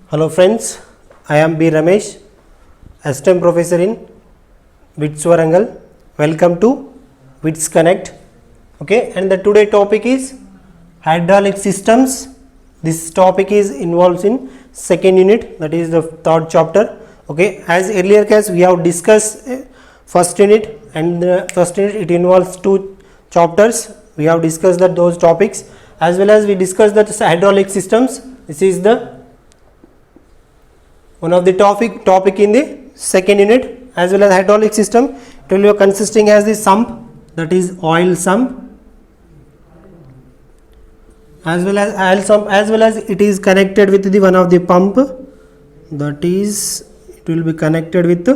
Hello friends, I am B. Ramesh, Assistant Professor in WITS Warangal. Welcome to WITS Connect. Okay, and the today topic is hydraulic systems. This topic is involves in second unit, that is the third chapter. Okay, as earlier class we have discussed first unit, and the first unit it involves two chapters. We have discussed that those topics, as well as we discussed that hydraulic systems. This is the one of the topic in the second unit, as well as hydraulic system. It will be consisting as the sump, that is oil sump, as well as oil sump, as well as it is connected with the one of the pump, that is it will be connected with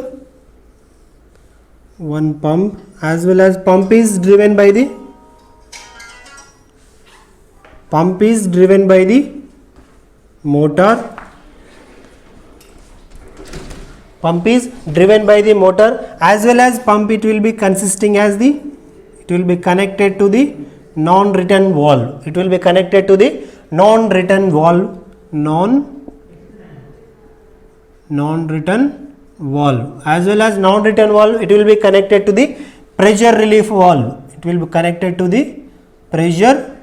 one pump, as well as pump is driven by the motor. Pump is driven by the motor, as well as pump it will be consisting as the, it will be connected to the non-return valve. It will be connected to the non-return valve, non-return valve, as well as non-return valve. It will be connected to the pressure relief valve. It will be connected to the pressure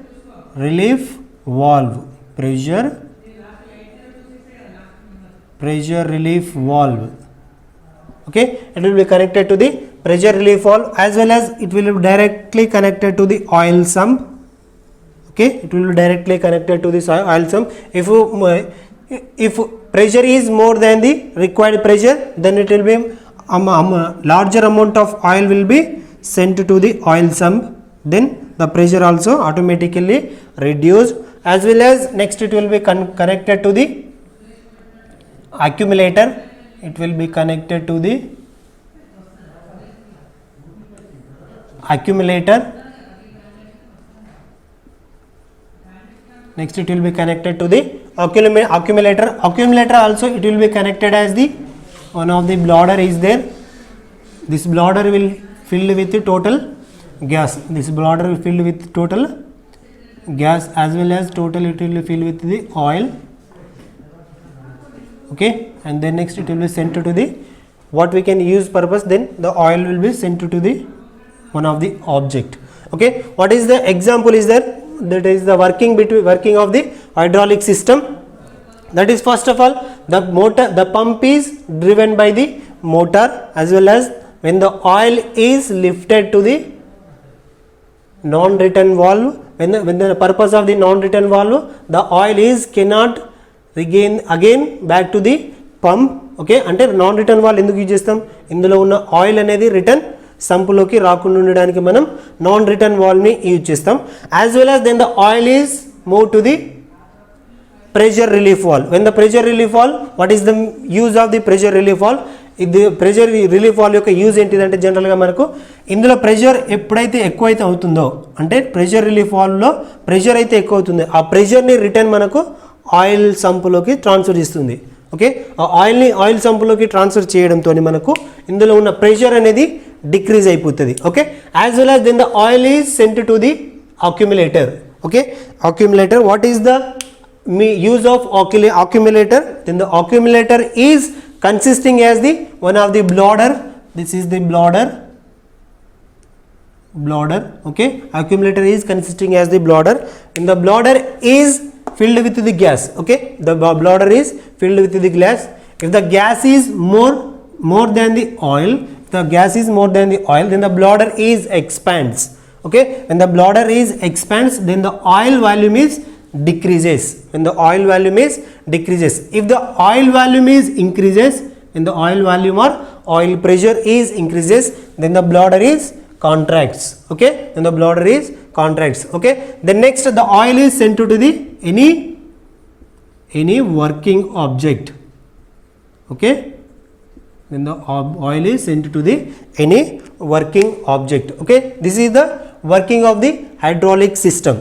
relief valve. Pressure relief valve. Okay, it will be connected to the pressure relief valve, as well as it will be directly connected to the oil sump. Okay, it will be directly connected to this oil sump. If pressure is more than the required pressure, then it will be larger amount of oil will be sent to the oil sump. Then the pressure also automatically reduced, as well as next it will be connected to the accumulator. It will be connected to the accumulator. Next it will be connected to the accumulator. Accumulator also it will be connected as the one of the bladder is there. This bladder will fill with the total gas. This bladder will fill with total gas, as well as total it will fill with the oil. Okay, and then next it will be sent to the what we can use purpose. Then the oil will be sent to the one of the object. Okay, what is the example is there? That is the working of the hydraulic system. That is, first of all, the pump is driven by the motor, as well as when the oil is lifted to the non-return valve. When the purpose of the non-return valve, the oil is cannot again back to the pump. Okay, అంటే non return valve ఎందుకు use చేస్తాం? ఇందులో ఉన్న oil అనేది return సంపులోకి రాకుండా ఉండడానికి మనం non return valve ని యూజ్ చేస్తాం. As well as then the oil is move to the pressure relief valve. When the pressure relief valve, what is the use of the pressure relief valve? ఇది pressure relief valve యొక్క use ఏంటిదంటే, జనరల్గా మనకు ఇందులో pressure ఎప్పుడైతే ఎక్కువైతే అవుతుందో, అంటే ప్రెషర్ రిలీఫ్ వాల్వ్లో ప్రెషర్ అయితే ఎక్కువ అవుతుంది, ఆ ప్రెషర్ని రిటర్న్ మనకు ఆయిల్ సంపులోకి ట్రాన్స్ఫర్ చేస్తుంది. ఓకే, ఆ ఆయిల్ సంపులోకి ట్రాన్స్ఫర్ చేయడంతో మనకు ఇందులో ఉన్న ప్రెషర్ అనేది డిక్రీజ్ అయిపోతుంది. Okay, as well as then the oil is sent to the accumulator. Okay, accumulator, what is the use of accumulator? Then the accumulator is consisting as the one of the bladder. This is the bladder. Okay, accumulator is consisting as the bladder, and the bladder is filled with the gas. Okay, the bladder is filled with the gas. If the gas is more than the oil, then the bladder is expands. Okay, when the bladder is expands, then the oil volume is decreases. When the oil volume is decreases, if the oil volume is increases, when the oil volume or oil pressure is increases, then the bladder is contracts. Okay, then the bladder is contracts. Okay, then next the oil is sent to the any working object. Okay, then the oil is sent to the any working object. Okay, this is the working of the hydraulic system.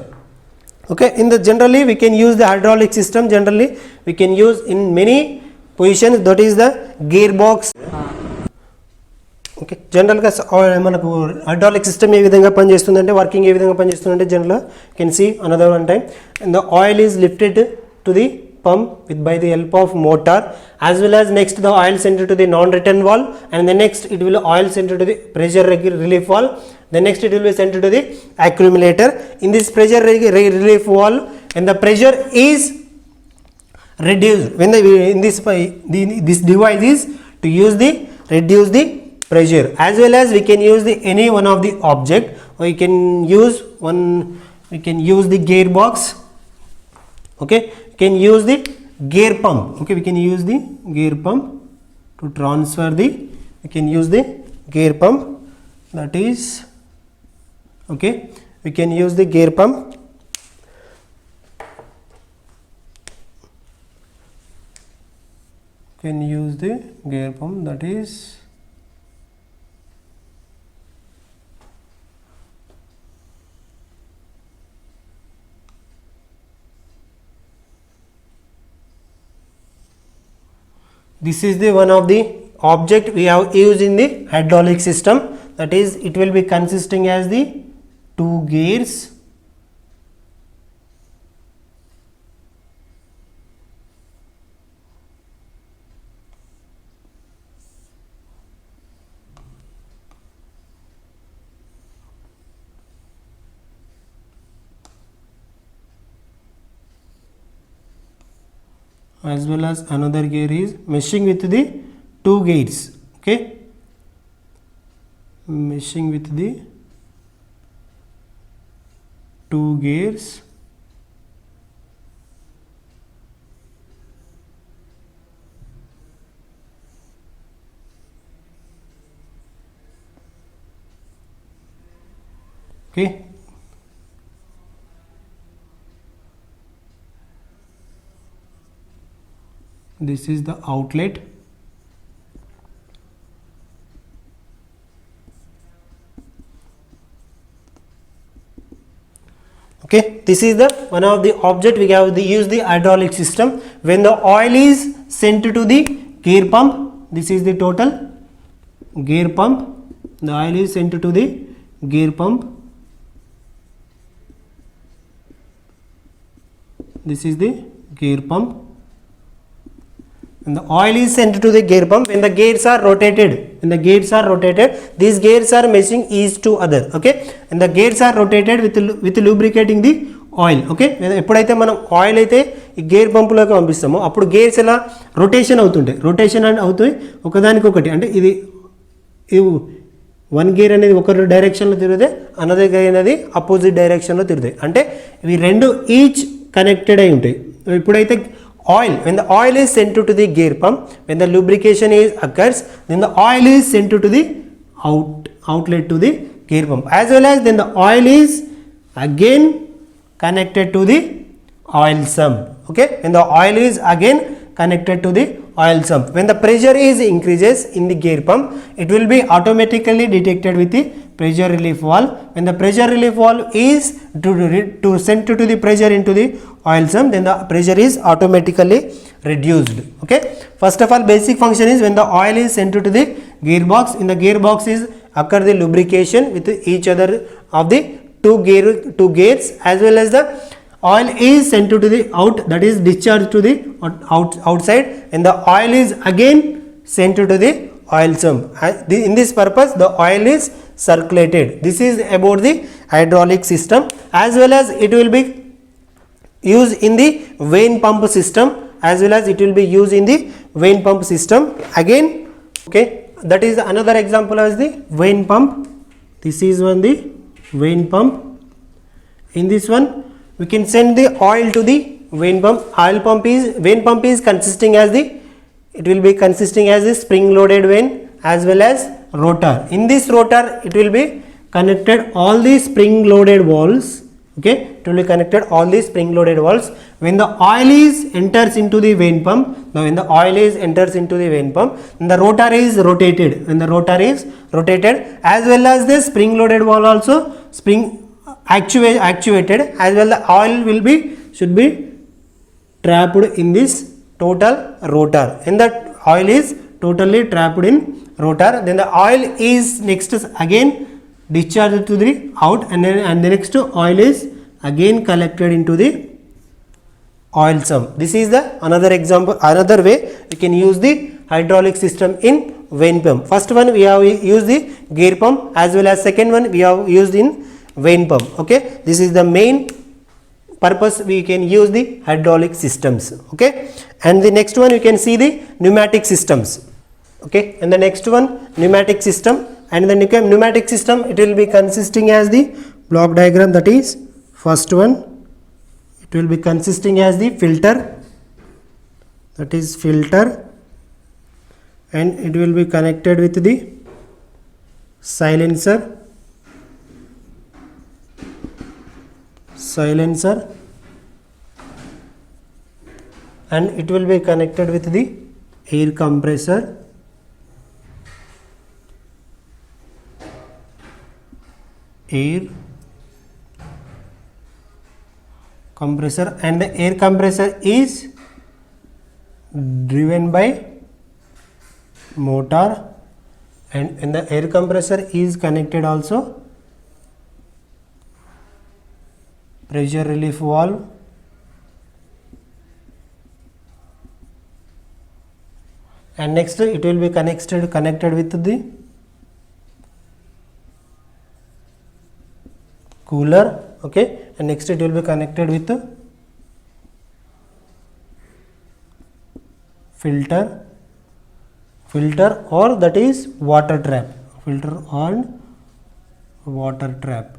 Okay, in the generally we can use the hydraulic system, generally we can use in many positions, that is the gearbox. Okay, జనరల్గా మనకు hydraulic system ఏ విధంగా పనిచేస్తుందంటే, working ఏ విధంగా పనిచేస్తుందంటే, జనరల్గా can see another one time, and the oil is lifted to the pump with by the help of motor, as well as next the oil sent to the non-return valve, and the next it will oil sent to the pressure relief valve. The next it will be sent to the accumulator. In this pressure relief valve, and the pressure is reduced when this device is to use the reduce the pressure, as well as we can use the any one of the object, or we can use the gearbox. Okay, we can use the gear pump. Okay, we can use the gear pump to transfer the, we can use the gear pump, that is, okay, we can use the gear pump. Can use the gear pump, that is, this is the one of the object we have used in the hydraulic system, that is, it will be consisting as the two gears. As well as another gear is meshing with the two gears. Okay, meshing with the two gears. Okay, this is the outlet. Okay, this is the one of the object we have use the hydraulic system. When the oil is sent to the gear pump, this is the total gear pump. The oil is sent to the gear pump. This is the gear pump. And the oil is sent to the gear pump. When the gears are rotated, these gears are meshing each to other. Okay, and the gears are rotated with lubricating the oil. Okay, ఎప్పుడైతే మనం oil అయితే ఈ gear పంపులోకి పంపిస్తామో అప్పుడు gears ఎలా rotation అవుతాయి ఒకదానికొకటి. అంటే ఇది వన్ గేర్ అనేది ఒక డైరెక్షన్లో తిరుగుతాయి, అనదర్ గేర్ అనేది అపోజిట్ డైరెక్షన్లో తిరుగుతాయి. అంటే ఇవి రెండు ఈచ్ కనెక్టెడ్ అయి ఉంటాయి. ఇప్పుడైతే oil, when the oil is sent to the gear pump, when the lubrication is occurs, then the oil is sent to the outlet to the gear pump, as well as then the oil is again connected to the oil sump. Okay, when the oil is again connected to the oil sump, when the pressure is increases in the gear pump, it will be automatically detected with the pressure relief valve. When the pressure relief valve is to send to the pressure into the oil sump, then the pressure is automatically reduced. Okay, first of all, basic function is when the oil is sent to the gearbox, in the gearbox is occur the lubrication with each other of the two gears, as well as the oil is sent to the out, that is discharged to the outside, and the oil is again sent to the oil sump. In this purpose the oil is circulated. This is about the hydraulic system, as well as it will be used in the vane pump system, as well as it will be used in the vane pump system again. Okay, that is another example as the vane pump. This is one the vane pump. In this one we can send the oil to the vane pump. Vane pump is consisting as the, it will be consisting as the spring loaded vane as well as rotor. In this rotor it will be connected all the spring loaded valves. Okay, it will be connected all these spring loaded valves. When the oil is enters into the vane pump, now when the oil is enters into the vane pump, then the rotor is rotated. When the rotor is rotated, as well as the spring loaded valve also spring actuated, as well the oil should be trapped in this total rotor, and that oil is totally trapped in rotor. Then the oil is next again discharged to the out, and the next oil is again collected into the oil sump. This is the another example, another way we can use the hydraulic system in vane pump. First one we have used the gear pump, as well as second one we have used in vane pump. Okay, this is the main purpose we can use the hydraulic systems. Okay, and the next one you can see the pneumatic systems. Okay, and the next one pneumatic system, and the pneumatic system, it will be consisting as the block diagram. That is first one, it will be consisting as the filter, that is filter, and it will be connected with the silencer, and it will be connected with the air compressor, and the air compressor is driven by motor, and in the air compressor is connected also pressure relief valve, and next it will be connected with the cooler. Okay, and next it will be connected with the filter, or that is water trap, filter and water trap.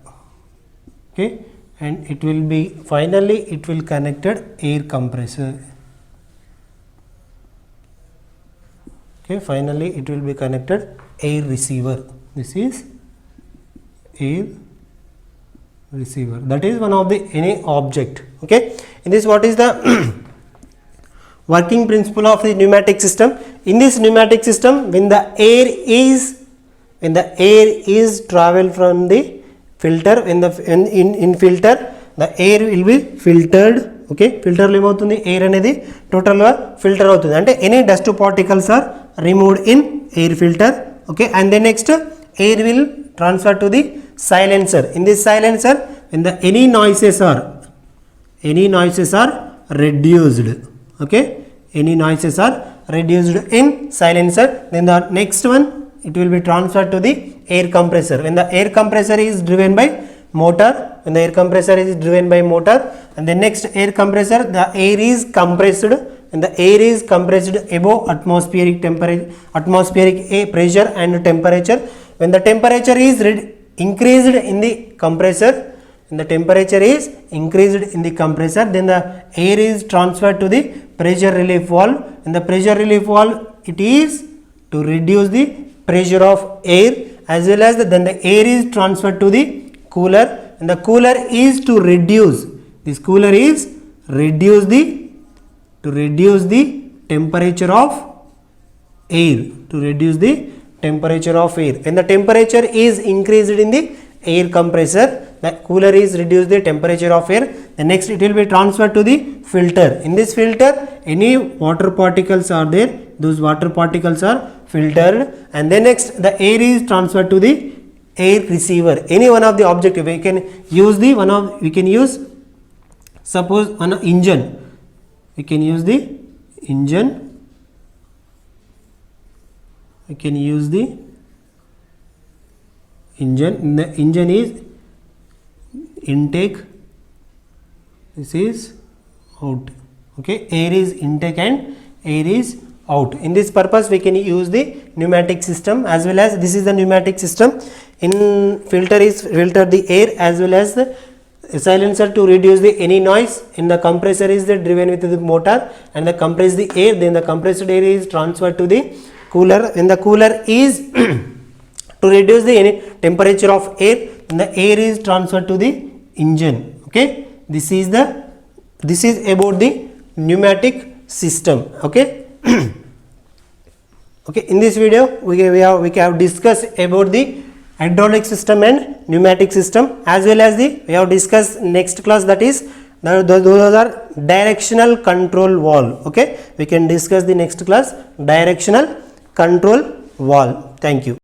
Okay, and it will be finally it will connected air compressor. Okay, finally it will be connected air receiver. This is air receiver, that is one of the any object. Okay, in this, what is the working principle of the pneumatic system? In this pneumatic system, when the air is travel from the filter, in filter the air will be filtered. Okay, filter లో ఏమవుతుంది, air అనేది total గా filter అవుతుంది, అంటే any dust particles are removed in air filter. Okay, and then next air will transfer to the silencer. In this silencer, when the any noises are reduced. Okay, any noises are reduced in silencer, then the next one it will be transferred to the air compressor. When the air compressor is driven by motor, and the next air compressor, the air is compressed, and the air is compressed above atmospheric pressure and temperature. When the temperature is increased in the compressor, then the air is transferred to the pressure relief valve. And the pressure relief valve, it is to reduce the pressure of air, as well as then the air is transferred to the cooler, and the cooler is to reduce the temperature of air, when the temperature is increased in the air compressor, the cooler is reduced the temperature of air. The next it will be transferred to the filter. In this filter, any water particles are there, those water particles are filtered, and then next the air is transferred to the air receiver. Any one of the object, we can use suppose an engine, we can use the engine, the engine is intake, this is out. Okay, air is intake and air is out. In this purpose we can use the pneumatic system, as well as this is the pneumatic system. In filter the air, as well as the silencer to reduce the any noise. In the compressor is the driven with the motor, and the compress the air, then the compressed air is transferred to the cooler. When the cooler is to reduce the any temperature of air, and the air is transferred to the engine. Okay, this is about the pneumatic system. Okay. Okay, in this video we have discussed about the hydraulic system and pneumatic system, as well as we have discussed next class, that is those are directional control valve. Okay, we can discuss the next class, directional control valve. Thank you.